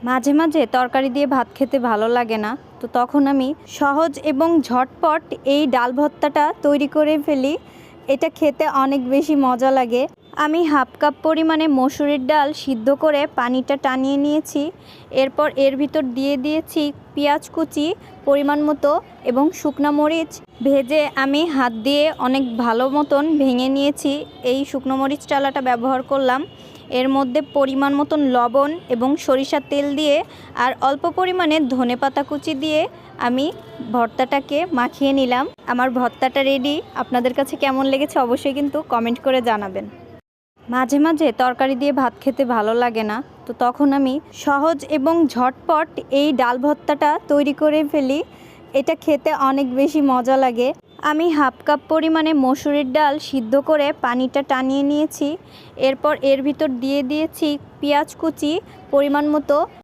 মাঝে মাঝে তরকারি দিয়ে ভাত খেতে ভালো লাগে না, তো তখন আমি সহজ এবং ঝটপট এই ডাল ভর্তাটা তৈরি করে ফেলি। এটা খেতে অনেক বেশি মজা লাগে। আমি হাফ কাপ পরিমাণে মসুরির ডাল সিদ্ধ করে পানিটা টানিয়ে নিয়েছি। এরপর এর ভিতর দিয়ে দিয়েছি পেঁয়াজ কুচি পরিমাণ মতো এবং শুকনো মরিচ ভেজে আমি হাত দিয়ে অনেক ভালো মতন ভেঙে নিয়েছি। এই শুকনো মরিচ ডালাটা ব্যবহার করলাম। এর মধ্যে পরিমাণ মতন লবণ এবং সরিষার তেল দিয়ে আর অল্প পরিমাণে ধনেপাতা কুচি দিয়ে আমি ভর্তাটাকে মাখিয়ে নিলাম। আমার ভর্তাটা রেডি। আপনাদের কাছে কেমন লেগেছে অবশ্যই কিন্তু কমেন্ট করে জানাবেন। মাঝে মাঝে তরকারি দিয়ে ভাত খেতে ভালো লাগে না, তো তখন আমি সহজ এবং ঝটপট এই ডাল ভর্তাটা তৈরি করে ফেলি। এটা খেতে অনেক বেশি মজা লাগে। আমি হাফ কাপ পরিমাণে মসুরির ডাল সিদ্ধ করে পানিটা টানিয়ে নিয়েছি। এরপর এর ভিতর দিয়ে দিয়েছি পেঁয়াজ কুচি পরিমাণ মতো